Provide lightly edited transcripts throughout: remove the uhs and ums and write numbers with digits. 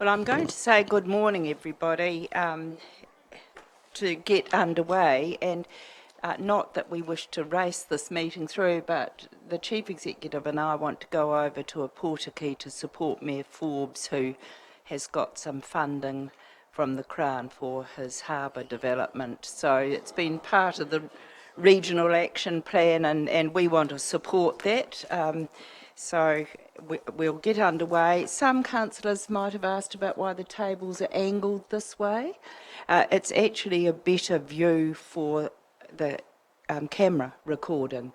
Well, I'm going to say good morning, everybody, to get underway, and not that we wish to race this meeting through, but the Chief Executive and I want to go over to a Portakey to support Mayor Forbes, who has got some funding from the Crown for his harbour development. So it's been part of the regional action plan, and we want to support that. So we'll get underway. Some councillors might have asked about why the tables are angled this way. It's actually a better view for the camera recording.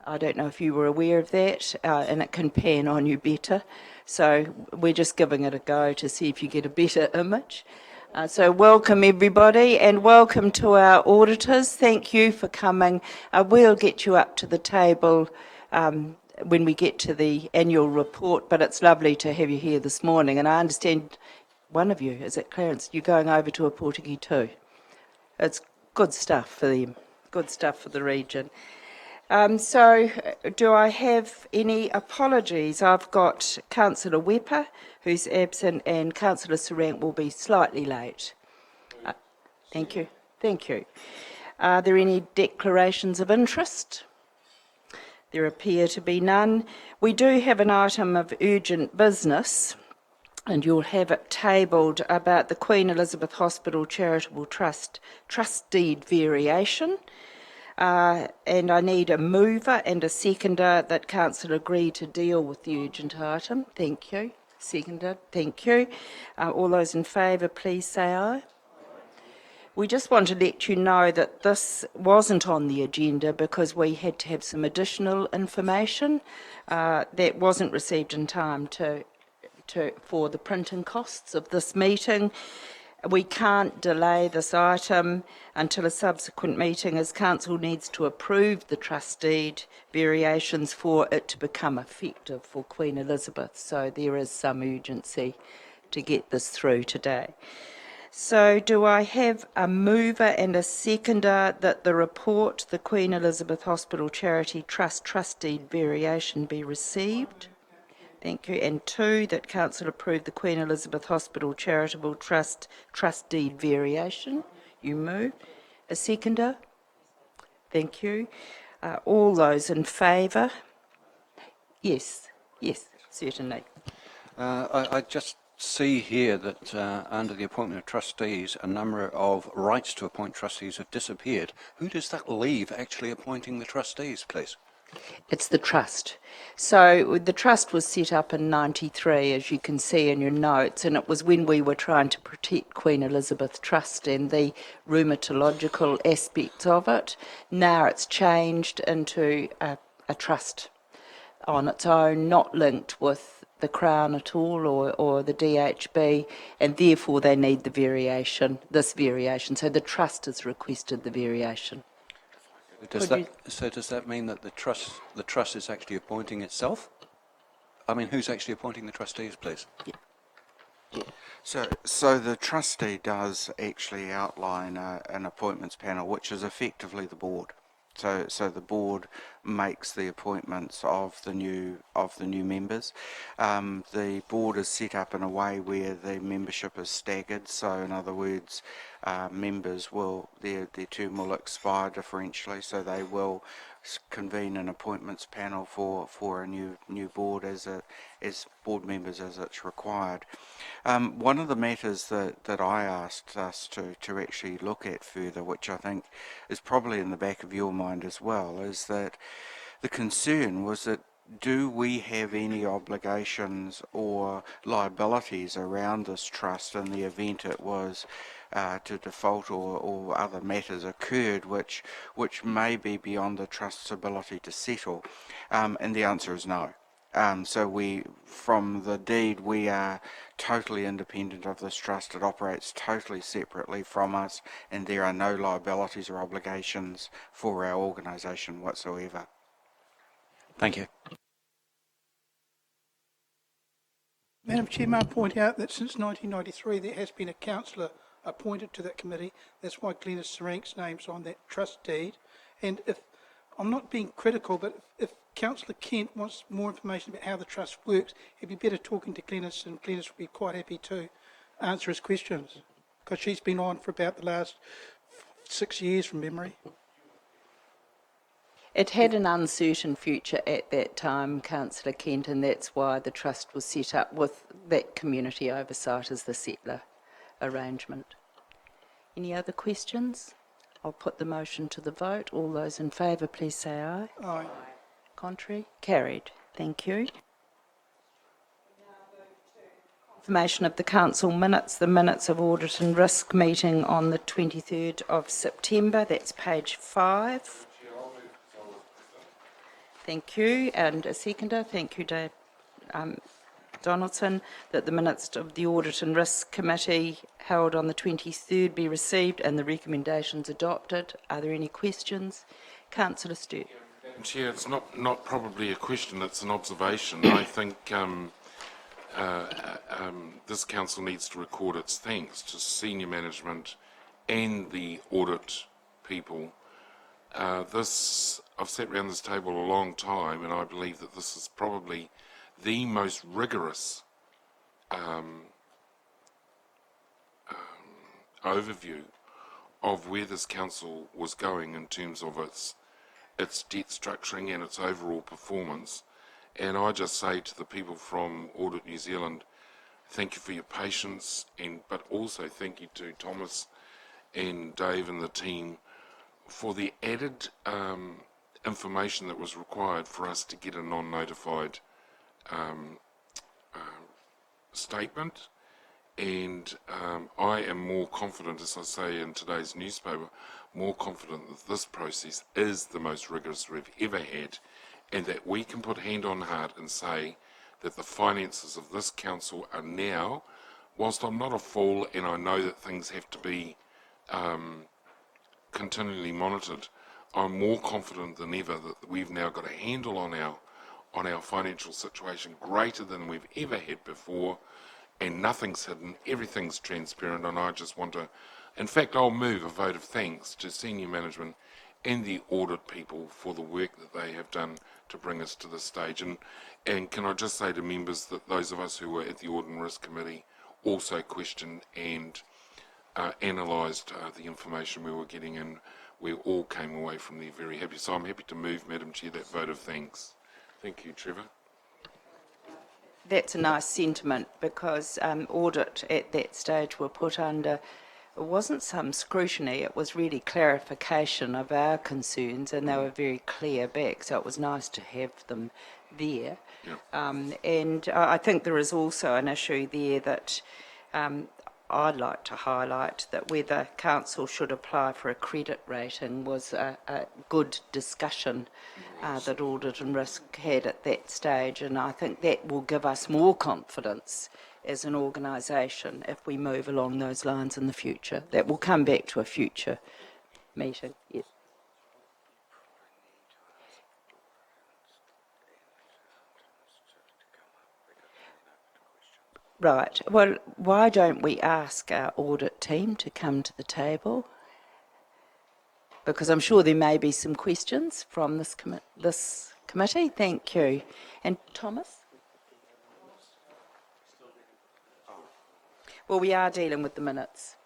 I don't know if you were aware of that, and it can pan on you better. So we're just giving it a go to see if you get a better image. So welcome everybody, and welcome to our auditors. Thank you for coming. We'll get you up to the table when we get to the annual report, but it's lovely to have you here this morning. And I understand one of you, is it Clarence, you're going over to a Portakey too. It's good stuff for them, good stuff for the region. So do I have any apologies? I've got Councillor Wepper, who's absent, and Councillor Sarant will be slightly late. Thank you. Thank you. Are there any declarations of interest? There appear to be none. We do have an item of urgent business, and you'll have it tabled about the Queen Elizabeth Hospital Charitable Trust deed variation. And I need a mover and a seconder that council agree to deal with the urgent item. Thank you. Seconder, thank you. All those in favour, please say aye. We just want to let you know that this wasn't on the agenda because we had to have some additional information that wasn't received in time for the printing costs of this meeting. We can't delay this item until a subsequent meeting, as council needs to approve the trust deed variations for it to become effective for Queen Elizabeth. So there is some urgency to get this through today. So do I have a mover and a seconder that the report, the Queen Elizabeth Hospital Charity Trust deed variation, be received? Thank you. And two, that council approve the Queen Elizabeth Hospital Charitable Trust deed variation. You move. A seconder? Thank you. All those in favour? Yes, certainly. I just see here that under the appointment of trustees, a number of rights to appoint trustees have disappeared. Who does that leave actually appointing the trustees, please? It's the trust. So the trust was set up in '93, as you can see in your notes, and it was when we were trying to protect Queen Elizabeth Trust and the rheumatological aspects of it. Now it's changed into a trust on its own, not linked with the Crown at all or the DHB, and therefore they need the variation, this variation. So the trust has requested the variation. Does that mean that the trust is actually appointing itself? I mean, who's actually appointing the trustees, please? Yeah. So the trustee does actually outline an appointments panel, which is effectively the board. So the board makes the appointments of the new members. The board is set up in a way where the membership is staggered. So in other words, members their term will expire differentially. So they will convene an appointments panel for a new board as board members as it's required. One of the matters that I asked us to actually look at further, which I think is probably in the back of your mind as well, is that the concern was that do we have any obligations or liabilities around this trust in the event it was to default or other matters occurred which may be beyond the trust's ability to settle? And the answer is no. So from the deed, we are totally independent of this trust. It operates totally separately from us, and there are no liabilities or obligations for our organisation whatsoever. Thank you. Madam Chair, may I point out that since 1993 there has been a councillor appointed to that committee. That's why Glenys Serank's name's on that trust deed. And if I'm not being critical, but if Councillor Kent wants more information about how the trust works, he'd be better talking to Glenys, and Glenys would be quite happy to answer his questions, because she's been on for about the last 6 years from memory. It had an uncertain future at that time, Councillor Kent, and that's why the trust was set up with that community oversight as the settler arrangement. Any other questions? I'll put the motion to the vote. All those in favour, please say aye. Aye. Contrary? Carried. Thank you. Confirmation of the council minutes, the minutes of audit and risk meeting on the 23rd of September. That's page 5. Thank you. And a seconder. Thank you, Dave Donaldson, that the minutes of the Audit and Risk Committee held on the 23rd be received and the recommendations adopted. Are there any questions? Councillor Sturt. Chair, it's not probably a question, it's an observation. I think this council needs to record its thanks to senior management and the audit people. I've sat around this table a long time, and I believe that this is probably the most rigorous overview of where this council was going in terms of its debt structuring and its overall performance. And I just say to the people from Audit New Zealand, thank you for your patience, but also thank you to Thomas and Dave and the team for the added information that was required for us to get a non-notified statement. And I am more confident, as I say in today's newspaper, more confident that this process is the most rigorous we've ever had, and that we can put hand on heart and say that the finances of this council are now, whilst I'm not a fool and I know that things have to be continually monitored, I'm more confident than ever that we've now got a handle on our financial situation greater than we've ever had before, and nothing's hidden, everything's transparent. And I just want to, in fact, I'll move a vote of thanks to senior management and the audit people for the work that they have done to bring us to this stage. And can I just say to members that those of us who were at the Audit and Risk Committee also questioned and analysed the information we were getting, and we all came away from there very happy. So I'm happy to move, Madam Chair, that vote of thanks. Thank you, Trevor. That's a nice sentiment, because audit at that stage were put under, it wasn't some scrutiny, it was really clarification of our concerns, and they were very clear back, so it was nice to have them there. Yep. And I think there is also an issue there that I'd like to highlight, that whether council should apply for a credit rating was a good discussion that Audit and Risk had at that stage, and I think that will give us more confidence as an organisation if we move along those lines in the future. That will come back to a future meeting. Yes. Right. Well, why don't we ask our audit team to come to the table? Because I'm sure there may be some questions from this committee. Thank you. And Thomas? Well, we are dealing with the minutes.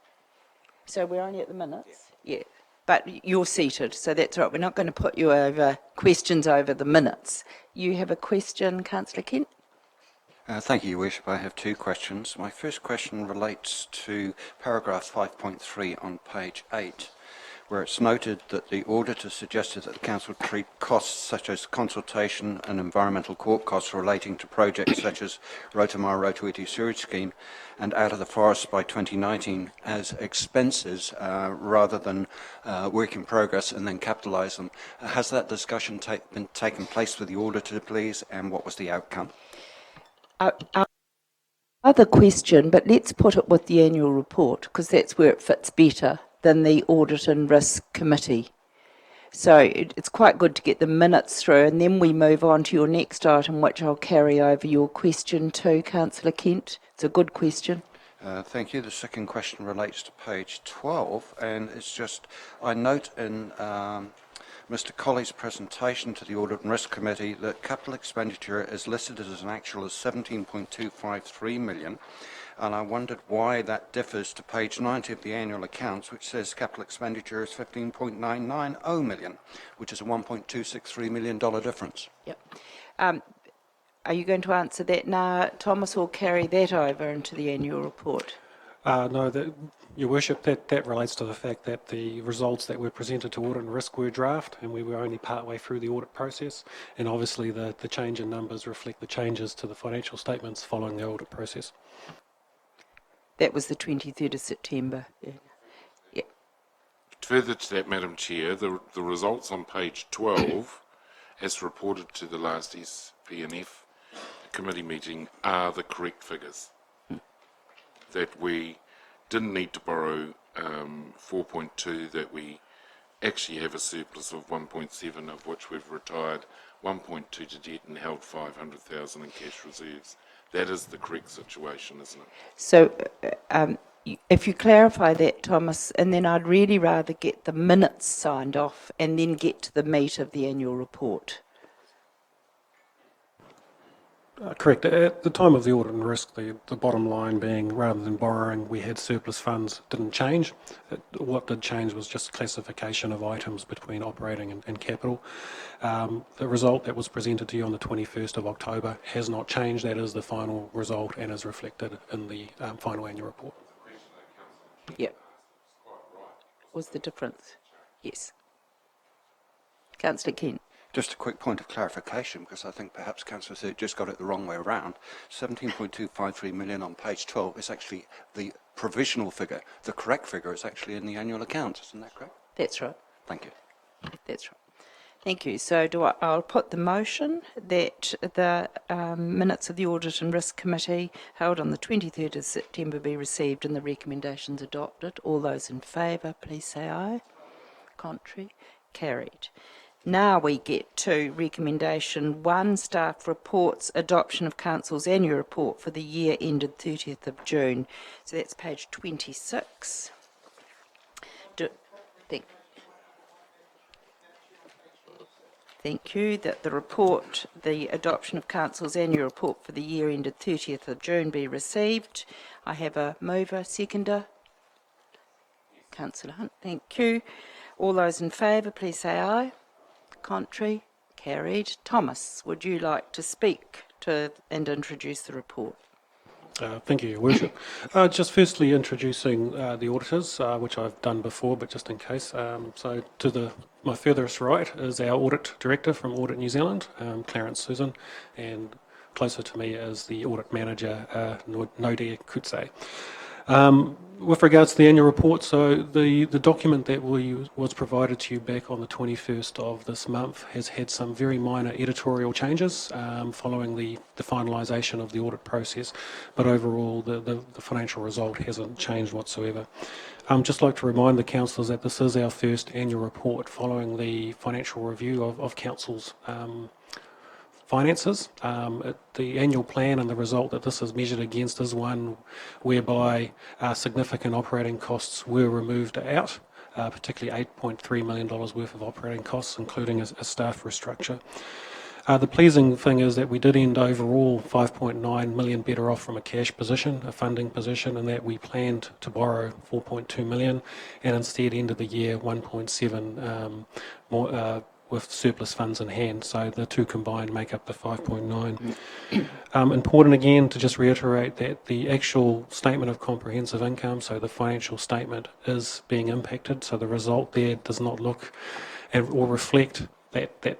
So we're only at the minutes? Yeah. But you're seated, so that's right. We're not going to put you over questions over the minutes. You have a question, Councillor Kent? Thank you, Your Worship. I have two questions. My first question relates to paragraph 5.3 on page 8, where it's noted that the auditor suggested that the council treat costs such as consultation and environmental court costs relating to projects such as Rotorua sewage scheme and Out of the Forest by 2019 as expenses rather than work in progress, and then capitalise them. Has that discussion been taken place with the auditor, please, and what was the outcome? Other question, but let's put it with the annual report, because that's where it fits better than the Audit and Risk Committee. So it's quite good to get the minutes through, and then we move on to your next item, which I'll carry over your question to, Councillor Kent. It's a good question. Thank you. The second question relates to page 12, and it's just, I note in Mr. Colley's presentation to the Audit and Risk Committee that capital expenditure is listed as an actual of 17.253 million, and I wondered why that differs to page 90 of the annual accounts, which says capital expenditure is 15.990 million, which is a $1.263 million difference. Yep. Are you going to answer that now, Thomas, or carry that over into the annual report? No, Your Worship, that relates to the fact that the results that were presented to Audit and Risk were draft, and we were only partway through the audit process, and obviously the change in numbers reflect the changes to the financial statements following the audit process. That was the 23rd of September. Yeah. Further to that, Madam Chair, the results on page 12, as reported to the last SPNF committee meeting, are the correct figures. That we didn't need to borrow 4.2, that we actually have a surplus of 1.7, of which we've retired 1.2 to debt and held 500,000 in cash reserves. That is the correct situation, isn't it? So if you clarify that, Thomas, and then I'd really rather get the minutes signed off and then get to the meat of the annual report. Correct. At the time of the audit and risk, the bottom line being, rather than borrowing, we had surplus funds, didn't change. What did change was just classification of items between operating and capital. The result that was presented to you on the 21st of October has not changed. That is the final result and is reflected in the final annual report. Yep. Was the difference? Yes. Councillor Kent. Just a quick point of clarification, because I think perhaps Councillor Third just got it the wrong way around. 17.253 million on page 12 is actually the provisional figure. The correct figure is actually in the annual accounts. Isn't that correct? That's right. Thank you. That's right. Thank you. So I'll put the motion that the minutes of the Audit and Risk Committee held on the 23rd of September be received and the recommendations adopted. All those in favour, please say aye. Contrary? Carried. Now we get to recommendation 1, staff reports, adoption of Council's annual report for the year ended 30th of June. So that's page 26. Thank you. That the report, the adoption of Council's annual report for the year ended 30th of June be received. I have a mover, seconder. Councillor Hunt, thank you. All those in favour, please say aye. Contrary? Carried. Thomas, would you like to speak to and introduce the report? Thank you, Your Worship. Just firstly introducing the auditors, which I've done before, but just in case. So to my furthest right is our Audit Director from Audit New Zealand, Clarence Susan, and closer to me is the Audit Manager, Nodea Kutse. With regards to the annual report, so the document that was provided to you back on the 21st of this month has had some very minor editorial changes following the finalisation of the audit process, but overall the financial result hasn't changed whatsoever. Just like to remind the councillors that this is our first annual report following the financial review of council's finances. The annual plan and the result that this is measured against is one whereby significant operating costs were removed out, particularly $8.3 million worth of operating costs, including a staff restructure. The pleasing thing is that we did end overall 5.9 million better off from a cash position, a funding position, and that we planned to borrow 4.2 million and instead ended the year 1.7 more with surplus funds in hand, so the two combined make up the 5.9. Important again to just reiterate that the actual statement of comprehensive income, so the financial statement, is being impacted, so the result there does not look or reflect that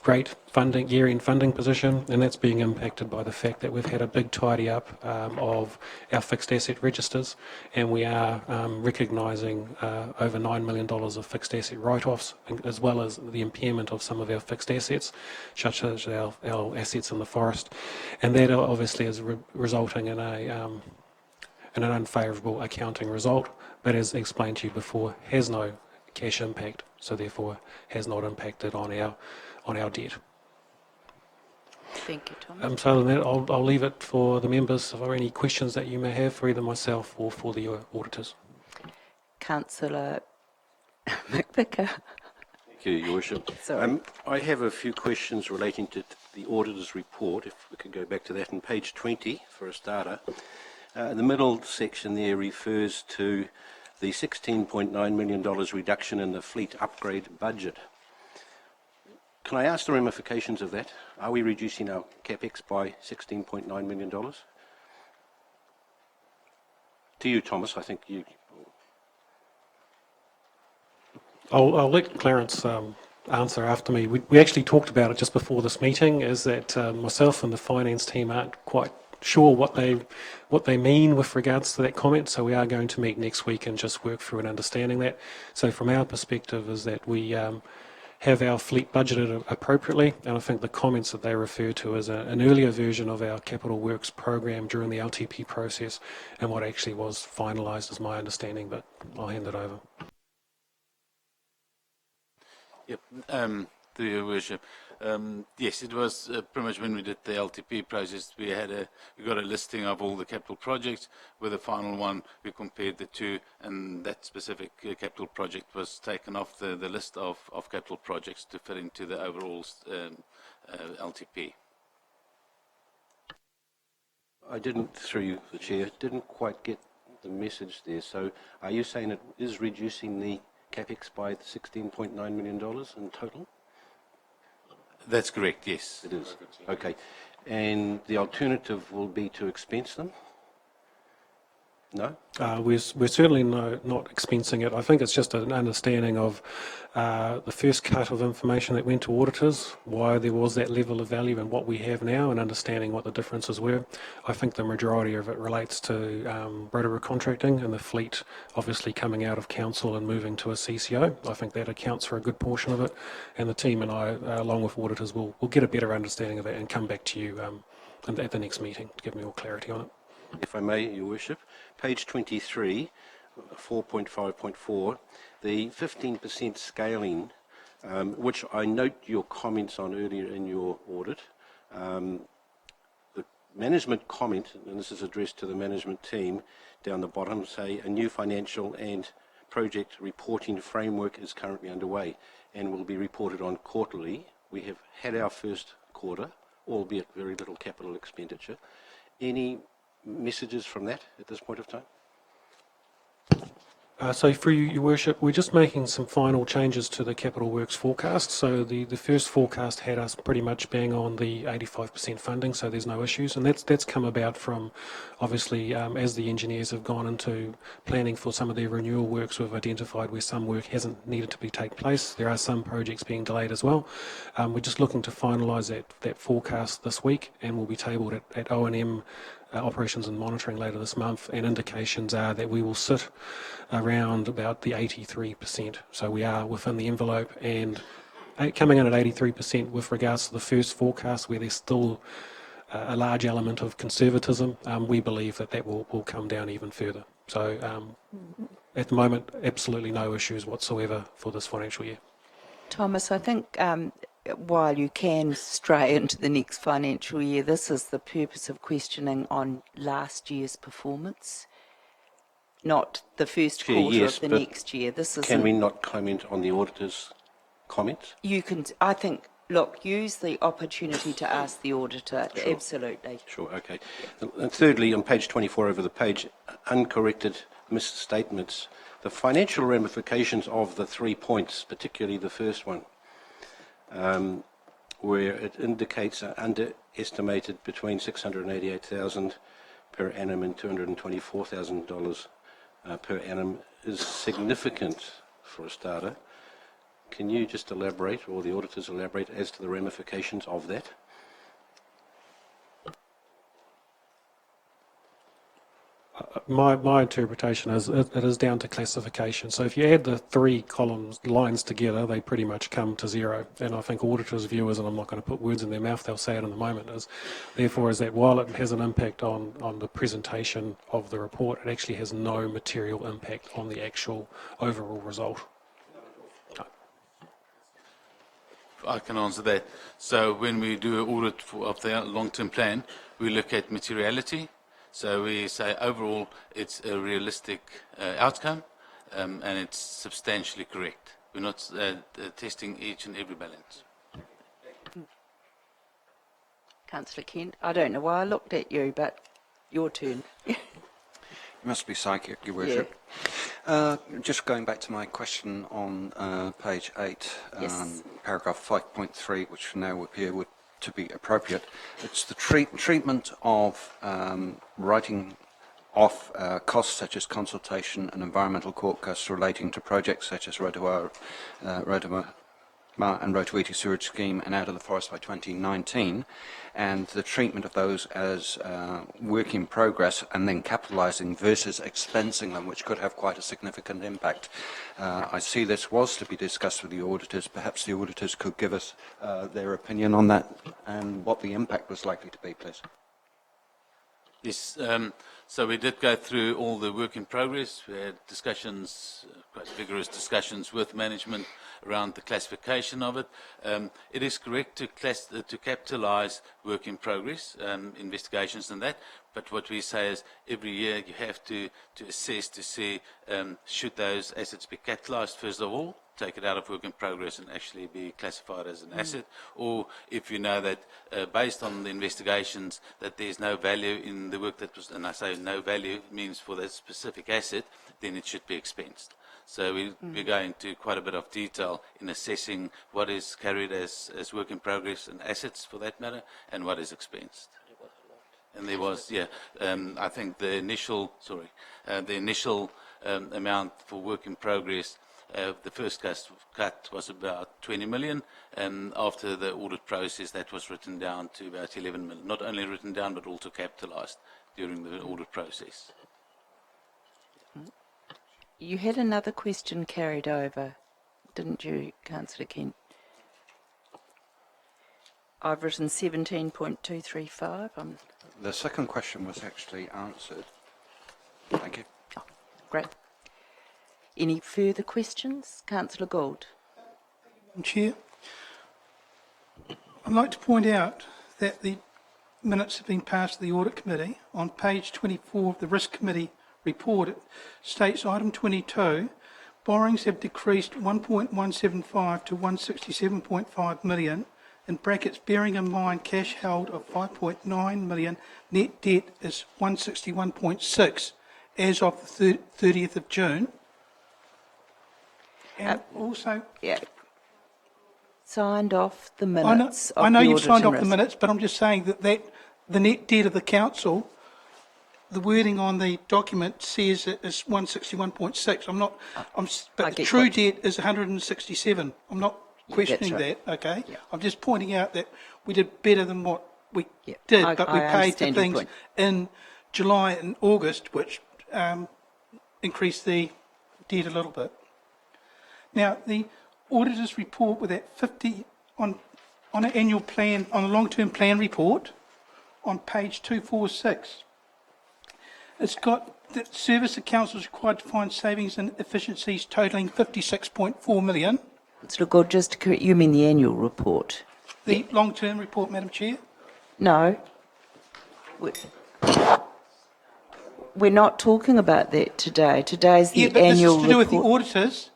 great funding, year-end funding position, and that's being impacted by the fact that we've had a big tidy up of our fixed asset registers, and we are recognising over $9 million of fixed asset write-offs, as well as the impairment of some of our fixed assets, such as our assets in the forest, and that obviously is resulting in an unfavourable accounting result, but as explained to you before, has no cash impact, so therefore has not impacted on our debt. Thank you, Thomas. So on that, I'll leave it for the members for any questions that you may have for either myself or for the auditors. Councillor McVicker. Thank you, Your Worship. Sorry. I have a few questions relating to the auditor's report, if we could go back to that on page 20 for a starter. The middle section there refers to the $16.9 million reduction in the fleet upgrade budget. Can I ask the ramifications of that? Are we reducing our capex by $16.9 million? To you, Thomas, I think you... I'll let Clarence answer after me. We actually talked about it just before this meeting, is that myself and the finance team aren't quite sure what they mean with regards to that comment, so we are going to meet next week and just work through and understanding that. So from our perspective is that we have our fleet budgeted appropriately, and I think the comments that they refer to is an earlier version of our capital works program during the LTP process, and what actually was finalised is my understanding, but I'll hand it over. Yep, to Your Worship. Yes, it was pretty much when we did the LTP process, we got a listing of all the capital projects. With the final one, we compared the two, and that specific capital project was taken off the list of capital projects to fit into the overall LTP. I didn't, through the Chair, didn't quite get the message there. So are you saying it is reducing the capex by $16.9 million in total? That's correct, yes. It is. Okay. And the alternative will be to expense them? No? We're certainly not expensing it. I think it's just an understanding of the first cut of information that went to auditors, why there was that level of value and what we have now, and understanding what the differences were. I think the majority of it relates to Rotorua contracting and the fleet obviously coming out of council and moving to a CCO. I think that accounts for a good portion of it, and the team and I, along with auditors, will get a better understanding of that and come back to you at the next meeting to give me more clarity on it. If I may, Your Worship, page 23, 4.5.4, the 15% scaling, which I note your comments on earlier in your audit. The management comment, and this is addressed to the management team down the bottom, say a new financial and project reporting framework is currently underway and will be reported on quarterly. We have had our first quarter, albeit very little capital expenditure. Any messages from that at this point of time? So for you, Your Worship, we're just making some final changes to the capital works forecast. So the first forecast had us pretty much being on the 85% funding, so there's no issues. And that's come about from, obviously, as the engineers have gone into planning for some of their renewal works, we've identified where some work hasn't needed to take place. There are some projects being delayed as well. We're just looking to finalise that forecast this week, and will be tabled at O&M operations and monitoring later this month, and indications are that we will sit around about the 83%. So we are within the envelope, and coming in at 83% with regards to the first forecast, where there's still a large element of conservatism, we believe that will come down even further. So at the moment, absolutely no issues whatsoever for this financial year. Thomas, I think while you can stray into the next financial year, this is the purpose of questioning on last year's performance, not the first quarter yes, of the but next year. This is. Can we not comment on the auditor's comments? You can. I think. Look, use the opportunity to ask the auditor. Sure. Absolutely. Sure. Okay. And thirdly, on page 24 over the page, uncorrected misstatements. The financial ramifications of the 3 points, particularly the first one, where it indicates underestimated between $688,000 per annum and $224,000 per annum, is significant for a starter. Can you just elaborate, or the auditors elaborate, as to the ramifications of that? My interpretation is it is down to classification. So if you add the 3 lines together, they pretty much come to zero. And I think auditors' view is, and I'm not going to put words in their mouth, they'll say it in the moment, is therefore is that while it has an impact on the presentation of the report, it actually has no material impact on the actual overall result. I can answer that. So when we do an audit of the long-term plan, we look at materiality. So we say overall it's a realistic outcome, and it's substantially correct. We're not testing each and every balance. Councillor Kent, I don't know why I looked at you, but your turn. You must be psychic, Your Worship. Just going back to my question on page 8, Yes. paragraph 5.3, which now appear to be appropriate. It's the treatment of writing off costs such as consultation and environmental court costs relating to projects such as Rotorua and Rotoiti Sewage Scheme and Out of the Forest by 2019, and the treatment of those as work in progress and then capitalising versus expensing them, which could have quite a significant impact. I see this was to be discussed with the auditors. Perhaps the auditors could give us their opinion on that and what the impact was likely to be, please. Yes, so we did go through all the work in progress. We had discussions, quite vigorous discussions with management around the classification of it. It is correct to capitalise work in progress, investigations and that, but what we say is every year you have to assess to see should those assets be capitalised first of all, take it out of work in progress and actually be classified as an asset, or if you know that based on the investigations that there's no value in the work that was, and I say no value means for that specific asset, then it should be expensed. So we're going to quite a bit of detail in assessing what is carried as work in progress and assets for that matter, and what is expensed. And there was, I think the initial, amount for work in progress, the first cut was about 20 million, and after the audit process that was written down to about 11 million. Not only written down but also capitalised during the audit process. You had another question carried over, didn't you, Councillor Kent? I've written 17.235. The second question was actually answered. Thank you. Oh, great. Any further questions? Councillor Gould. Chair, I'd like to point out that the minutes have been passed to the Audit Committee. On page 24 of the Risk Committee report, it states item 22, borrowings have decreased 1.175 to 167.5 million, in brackets bearing in mind cash held of 5.9 million, net debt is 161.6 as of the 30th of June. And also... Yeah. Signed off the minutes. I know of the you've signed off Audit the and minutes, but I'm just saying that the net debt of the council, the wording on the document says it is 161.6. But the true debt is 167. I'm not questioning right. that, okay? Yeah. I'm just pointing out that we did better than what we Yeah, did, I but we paid for understand your things point. in July and August, which increased the debt a little bit. Now, the auditor's report with that 50 on an annual plan, on a long-term plan report, on page 246, it's got that service the council is required to find savings and efficiencies totalling 56.4 million. Let's look good, just to correct, you mean the annual report? The long-term report, Madam Chair. No. We're not talking about that today. Today's the But annual this is to do with report. the auditors,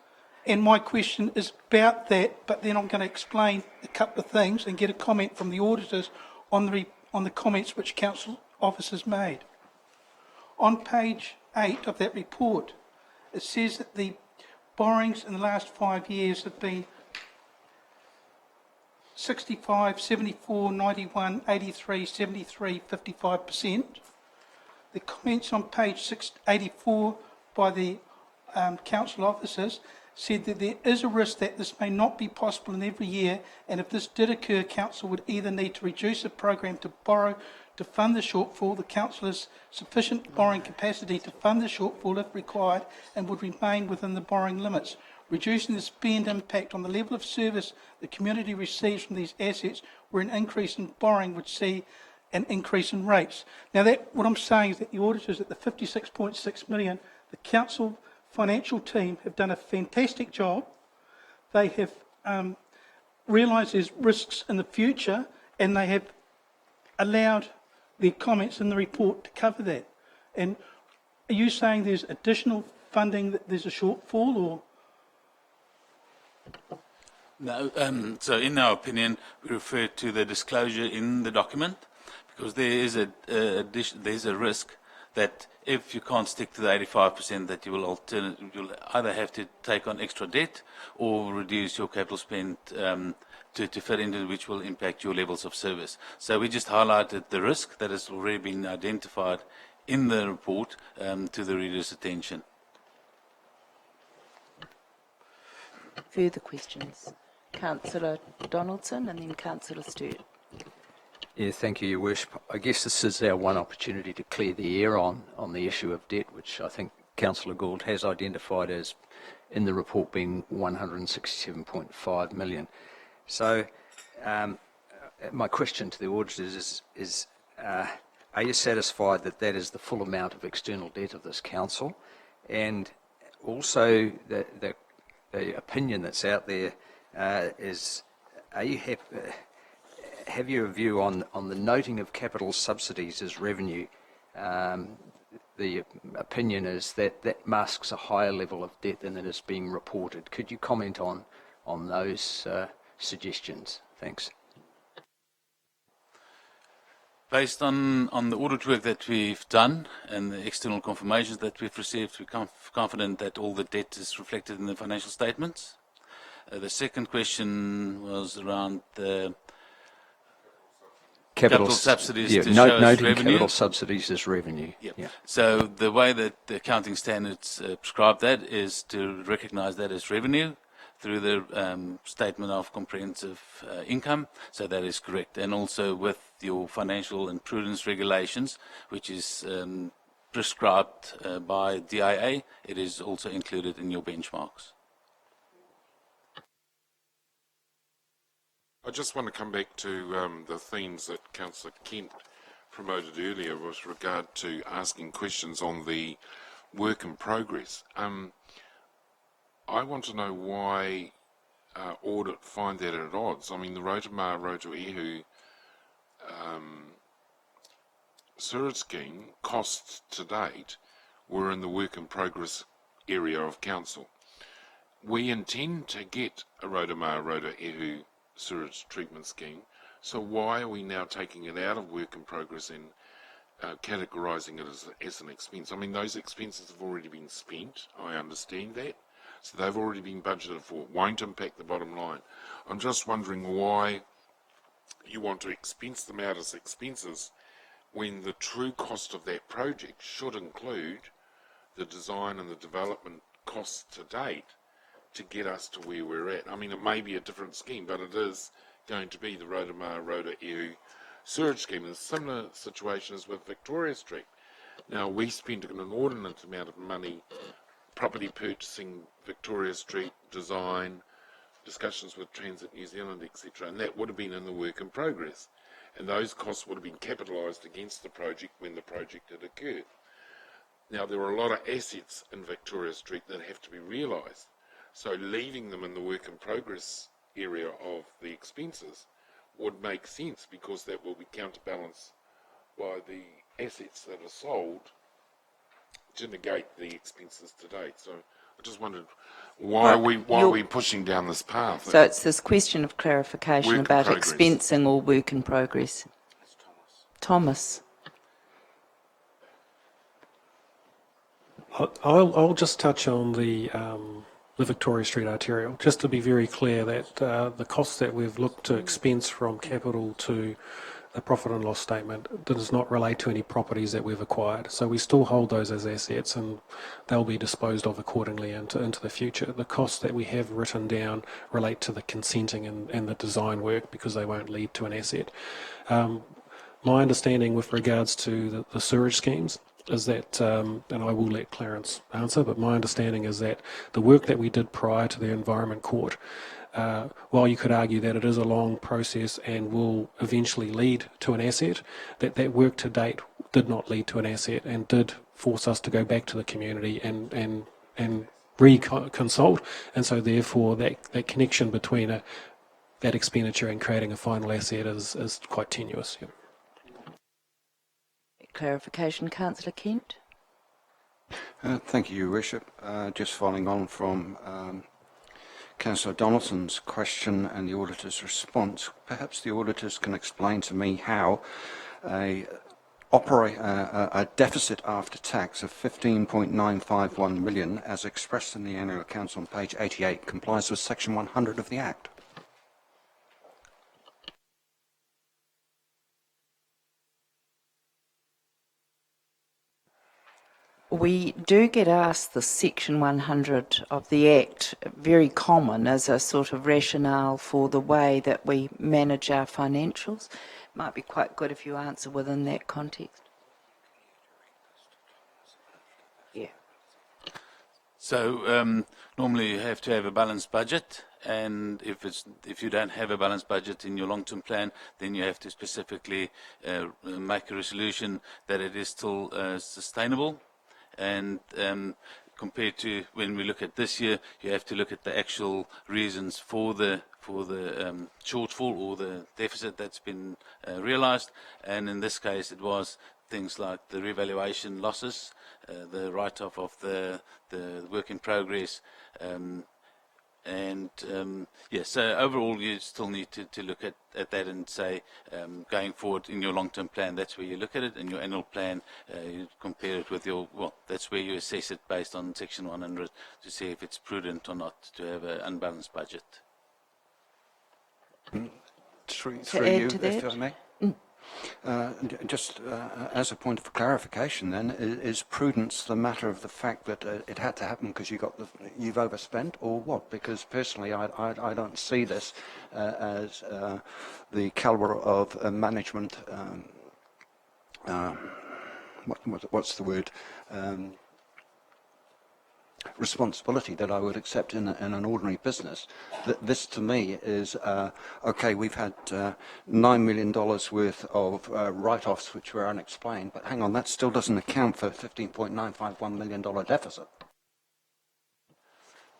and my question is about that, but then I'm going to explain a couple of things and get a comment from the auditors on the comments which council officers made. On page 8 of that report, it says that the borrowings in the last 5 years have been 65, 74, 91, 83, 73, 55%. The comments on page 684 by the council officers said that there is a risk that this may not be possible in every year, and if this did occur, council would either need to reduce the program to borrow to fund the shortfall. The council has sufficient borrowing capacity to fund the shortfall if required and would remain within the borrowing limits. Reducing the spend impact on the level of service the community receives from these assets, where an increase in borrowing would see an increase in rates. Now, what I'm saying is that the auditors at the 56.6 million, the council financial team have done a fantastic job. They have realised there's risks in the future, and they have allowed their comments in the report to cover that. And are you saying there's additional funding, that there's a shortfall, or? No, so in our opinion, we refer to the disclosure in the document because there is there's a risk that if you can't stick to the 85%, that you'll either have to take on extra debt or reduce your capital spend to fit into, which will impact your levels of service. So we just highlighted the risk that has already been identified in the report to the reader's attention. Further questions? Councillor Donaldson and then Councillor Sturt. Yeah, thank you, Your Worship. I guess this is our one opportunity to clear the air on the issue of debt, which I think Councillor Gould has identified as in the report being 167.5 million. So my question to the auditors is are you satisfied that that is the full amount of external debt of this council? And also the opinion that's out there is, are you happy, have you a view on the noting of capital subsidies as revenue? The opinion is that that masks a higher level of debt than it is being reported. Could you comment on those suggestions? Thanks. Based on the audit work that we've done and the external confirmations that we've received, we're confident that all the debt is reflected in the financial statements. The second question was around the capital subsidies to show as noting revenue. capital subsidies as revenue. Yep. Yeah. So the way that the accounting standards prescribe that is to recognise that as revenue through the statement of comprehensive income. So that is correct. And also with your financial and prudence regulations, which is prescribed by DIA, it is also included in your benchmarks. I just want to come back to the themes that Councillor Kent promoted earlier with regard to asking questions on the work in progress. I want to know why audit find that at odds. I mean, the Rotorua Rotorua sewerage scheme costs to date were in the work in progress area of council. We intend to get a Rotorua Rotorua sewage treatment scheme, so why are we now taking it out of work in progress and categorising it as an expense? I mean, those expenses have already been spent, I understand that, so they've already been budgeted for. It won't impact the bottom line. I'm just wondering why you want to expense them out as expenses when the true cost of that project should include the design and the development costs to date to get us to where we're at. I mean, it may be a different scheme, but it is going to be the Rotorua Rotorua sewage scheme. In a similar situation as with Victoria Street. Now, we spent an inordinate amount of money property purchasing, Victoria Street design, discussions with Transit New Zealand, etc., and that would have been in the work in progress. And those costs would have been capitalised against the project when the project had occurred. Now, there are a lot of assets in Victoria Street that have to be realised. So leaving them in the work in progress area of the expenses would make sense because that will be counterbalanced by the assets that are sold to negate the expenses to date. So I just wondered why are we pushing down this path? So it's this question of clarification Work in about progress. expensing or work in progress. Thomas. I'll just touch on the Victoria Street arterial, just to be very clear that the costs that we've looked to expense from capital to the profit and loss statement does not relate to any properties that we've acquired. So we still hold those as assets and they'll be disposed of accordingly into the future. The costs that we have written down relate to the consenting and the design work because they won't lead to an asset. My understanding with regards to the sewerage schemes is that, and I will let Clarence answer, but my understanding is that the work that we did prior to the Environment Court, while you could argue that it is a long process and will eventually lead to an asset, that work to date did not lead to an asset and did force us to go back to the community and reconsult, and so therefore that connection between that expenditure and creating a final asset is quite tenuous. Yeah. Clarification, Councillor Kent. Thank you, Your Worship. Just following on from Councillor Donaldson's question and the auditor's response, perhaps the auditors can explain to me how a deficit after tax of 15.951 million, as expressed in the annual accounts on page 88, complies with section 100 of the Act. We do get asked the section 100 of the Act, very common as a sort of rationale for the way that we manage our financials. Might be quite good if you answer within that context. Yeah. So normally you have to have a balanced budget, and if you don't have a balanced budget in your long-term plan, then you have to specifically make a resolution that it is still sustainable. And compared to when we look at this year, you have to look at the actual reasons for the shortfall or the deficit that's been realised. And in this case, it was things like the revaluation losses, the write-off of the work in progress, so overall you still need to look at that and say, going forward in your long-term plan, that's where you look at it. In your annual plan, you compare it with that's where you assess it based on section 100 to see if it's prudent or not to have an unbalanced budget. Through add you, to that? if I may. Just as a point of clarification, then, is prudence the matter of the fact that it had to happen because you've overspent, or what? Because personally, I don't see this as the calibre of management. What's the word? Responsibility that I would accept in an ordinary business. This to me is, okay, we've had $9 million worth of write-offs which were unexplained, but hang on, that still doesn't account for $15.951 million deficit.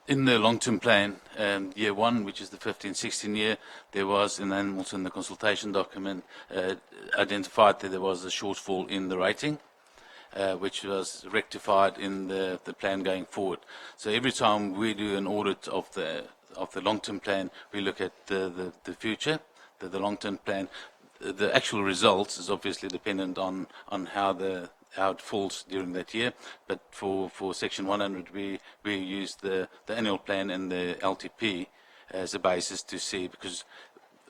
In the long-term plan, year one, which is the 15-16 year, there was, and then also in the consultation document, identified that there was a shortfall in the rating, which was rectified in the plan going forward. So every time we do an audit of the long-term plan, we look at the future, the long-term plan. The actual results is obviously dependent on how it falls during that year. But for section 100, we use the annual plan and the LTP as a basis to see, because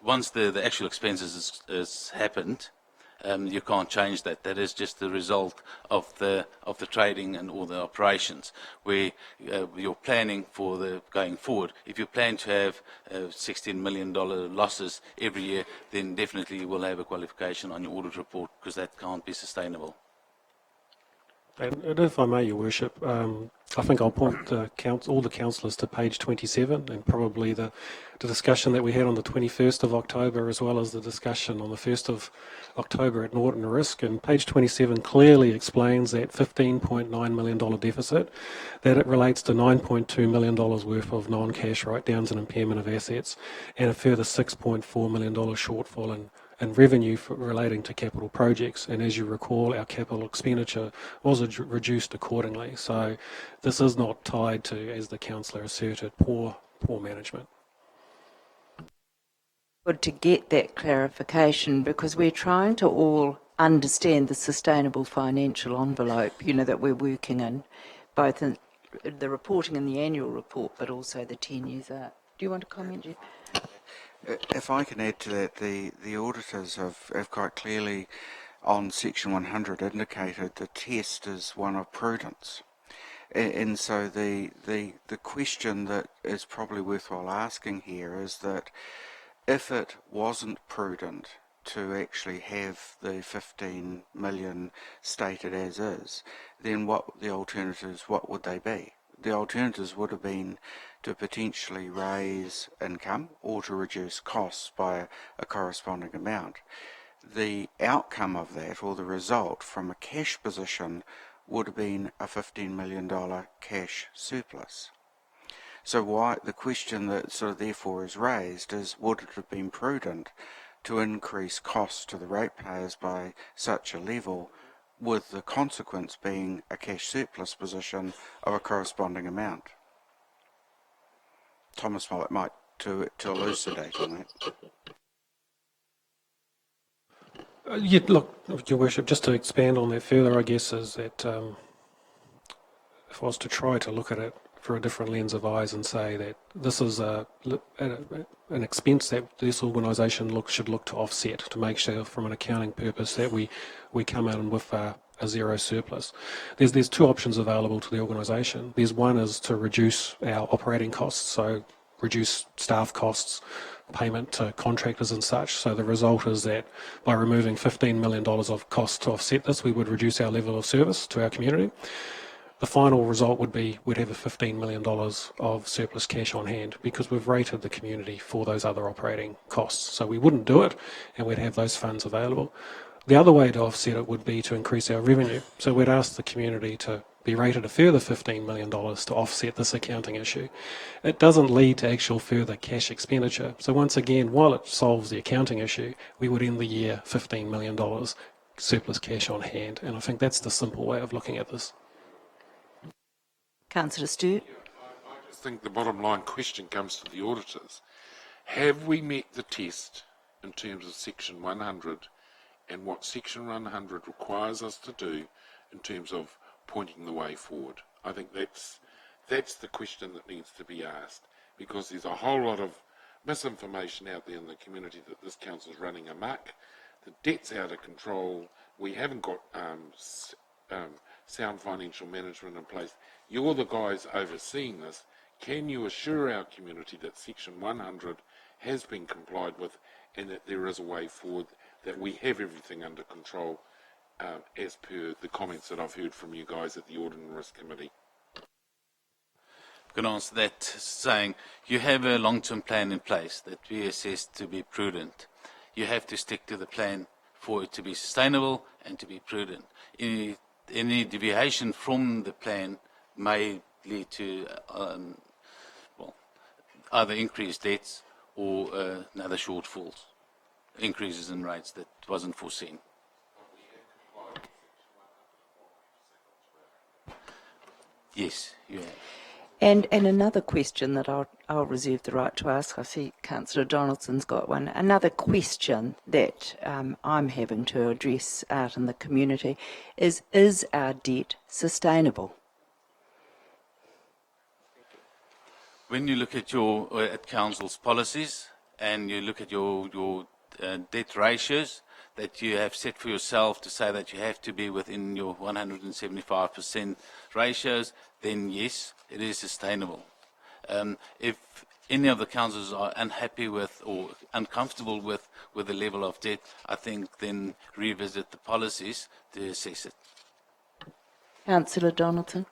once the actual expenses has happened, you can't change that. That is just the result of the trading and all the operations. Where you're planning for the going forward, if you plan to have $16 million losses every year, then definitely you will have a qualification on your audit report, because that can't be sustainable. And if I may, Your Worship, I think I'll point all the councillors to page 27, and probably the discussion that we had on the 21st of October, as well as the discussion on the 1st of October at Norton Risk. And page 27 clearly explains that $15.9 million deficit, that it relates to $9.2 million worth of non-cash write-downs and impairment of assets, and a further $6.4 million shortfall in revenue relating to capital projects. And as you recall, our capital expenditure was reduced accordingly. So this is not tied to, as the councillor asserted, poor management. Good to get that clarification, because we're trying to all understand the sustainable financial envelope, that we're working in, both in the reporting in the annual report, but also the 10 years out. Do you want to comment, Jeff? If I can add to that, the auditors have quite clearly on section 100 indicated the test is one of prudence. And so the question that is probably worthwhile asking here is that if it wasn't prudent to actually have the 15 million stated as is, then what would they be? The alternatives would have been to potentially raise income or to reduce costs by a corresponding amount. The outcome of that, or the result from a cash position, would have been a $15 million cash surplus. So the question that sort of therefore is raised is, would it have been prudent to increase costs to the ratepayers by such a level, with the consequence being a cash surplus position of a corresponding amount? Thomas might to elucidate on that. Yeah, look, Your Worship, just to expand on that further, I guess, is that if I was to try to look at it for a different lens of eyes and say that this is an expense that this organisation should look to offset to make sure, from an accounting purpose, that we come in with a zero surplus. There's two options available to the organisation. There's one is to reduce our operating costs, so reduce staff costs, payment to contractors and such. So the result is that by removing $15 million of costs to offset this, we would reduce our level of service to our community. The final result would be we'd have a $15 million of surplus cash on hand because we've rated the community for those other operating costs. So we wouldn't do it and we'd have those funds available. The other way to offset it would be to increase our revenue. So we'd ask the community to be rated a further $15 million to offset this accounting issue. It doesn't lead to actual further cash expenditure. So once again, while it solves the accounting issue, we would end the year $15 million surplus cash on hand. And I think that's the simple way of looking at this. Councillor Stewart. I just think the bottom line question comes to the auditors. Have we met the test in terms of Section 100 and what Section 100 requires us to do in terms of pointing the way forward? I think that's the question that needs to be asked, because there's a whole lot of misinformation out there in the community that this council is running amok. The debt's out of control. We haven't got sound financial management in place. You're the guys overseeing this. Can you assure our community that Section 100 has been complied with and that there is a way forward, that we have everything under control as per the comments that I've heard from you guys at the Audit and Risk Committee? I'm going to answer that saying you have a long-term plan in place that we assess to be prudent. You have to stick to the plan for it to be sustainable and to be prudent. Any deviation from the plan may lead to either increased debts or another shortfalls, increases in rates that wasn't foreseen. Yes, you have. And another question that I'll reserve the right to ask. I see Councillor Donaldson's got one. Another question that I'm having to address out in the community is our debt sustainable? When you look at at council's policies and you look at your debt ratios that you have set for yourself to say that you have to be within your 175% ratios, then yes, it is sustainable. If any of the councils are unhappy with or uncomfortable with the level of debt, I think then revisit the policies to assess it. Councillor Donaldson.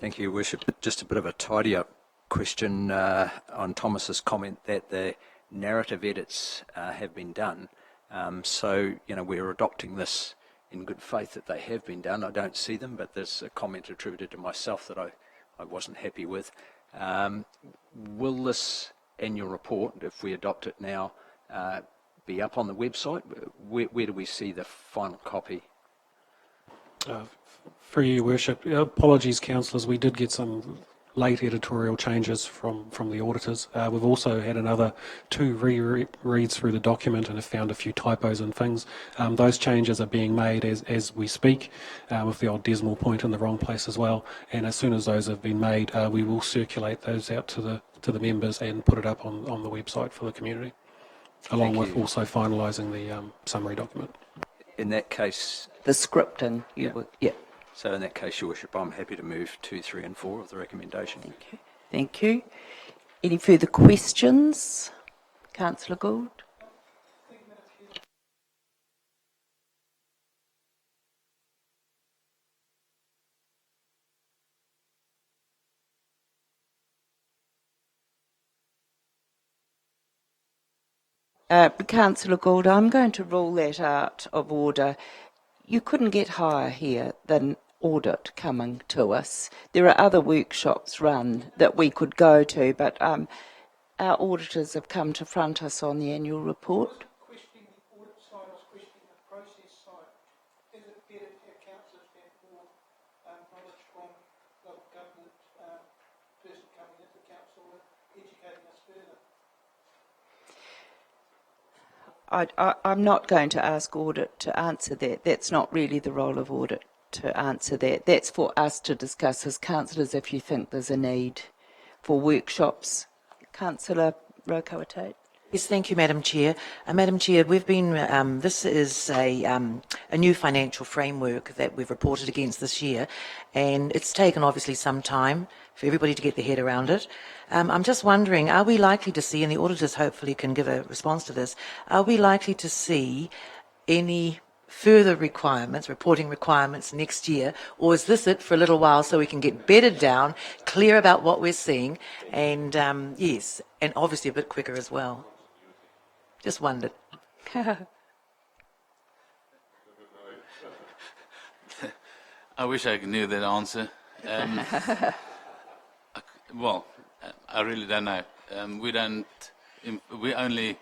Thank you, Your Worship. Just a bit of a tidy-up question on Thomas's comment that the narrative edits have been done. So, we're adopting this in good faith that they have been done. I don't see them, but there's a comment attributed to myself that I wasn't happy with. Will this annual report, if we adopt it now, be up on the website? Where do we see the final copy? For Your Worship, apologies, councillors, we did get some late editorial changes from the auditors. We've also had another 2 reads through the document and have found a few typos and things. Those changes are being made as we speak, with the odd decimal point in the wrong place as well. And as soon as those have been made, we will circulate those out to the members and put it up on the website for the community, along with also finalising the summary document. In that case... The scripting, yeah. So in that case, Your Worship, I'm happy to move 2, 3 and 4 of the recommendation. Okay. Thank you. Any further questions? Councillor Gould? Councillor Gould, I'm going to rule that out of order. You couldn't get higher here than audit coming to us. There are other workshops run that we could go to, but our auditors have come to front us on the annual report. Questioning the audit side, I was questioning the process side. Is it better to have councillors have more knowledge from local government person coming into council and educating I'm not going to ask audit to answer that. That's not really the role of audit to answer that. That's for us to discuss as councillors if you think there's a need for workshops. Councillor Rotorua. Yes, thank you, Madam Chair. Madam Chair, we've been, this is a new financial framework that we've reported against this year, and it's taken obviously some time for everybody to get their head around it. I'm just wondering, are we likely to see, and the auditors hopefully can give a response to this, are we likely to see any further requirements, reporting requirements next year, or is this it for a little while so we can get bedded down, clear about what we're seeing, and yes, and obviously a bit quicker as well? Just wondered. I wish I knew that answer. I really don't know. We only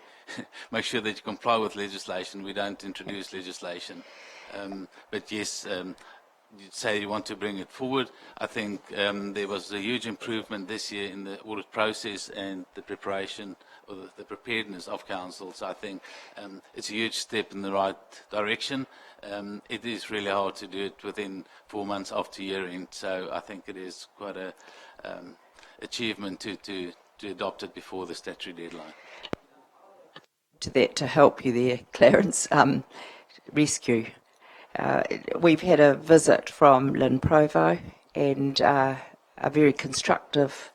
make sure that you comply with legislation. We don't introduce legislation. But yes, you say you want to bring it forward. I think there was a huge improvement this year in the audit process and the preparation or the preparedness of councils. I think it's a huge step in the right direction. It is really hard to do it within 4 months after year end, so I think it is quite a achievement to adopt it before the statutory deadline. To help you there, Clarence, rescue. We've had a visit from Lynn Provo and a very constructive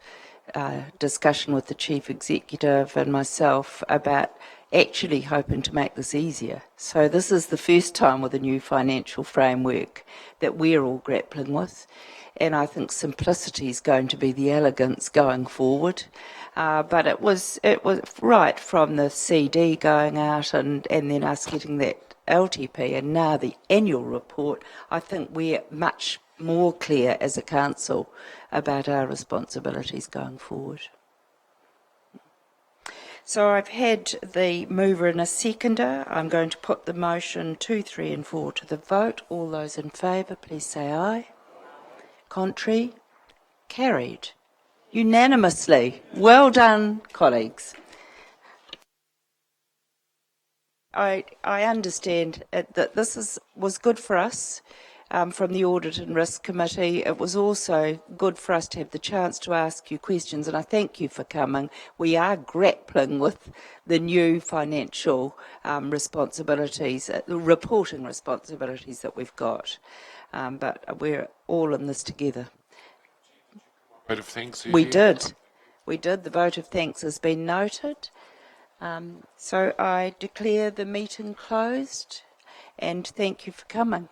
discussion with the Chief Executive and myself about actually hoping to make this easier. So this is the first time with a new financial framework that we're all grappling with, and I think simplicity is going to be the elegance going forward. But it was right from the CD going out and then us getting that LTP and now the annual report. I think we're much more clear as a council about our responsibilities going forward. So I've had the mover and a seconder. I'm going to put the motion 2, 3 and 4 to the vote. All those in favour, please say aye. Contrary? Carried. Unanimously. Well done, colleagues. I understand that this was good for us from the Audit and Risk Committee. It was also good for us to have the chance to ask you questions, and I thank you for coming. We are grappling with the new financial responsibilities, reporting responsibilities that we've got, but we're all in this together. Vote of thanks. We did. The vote of thanks has been noted. So I declare the meeting closed and thank you for coming.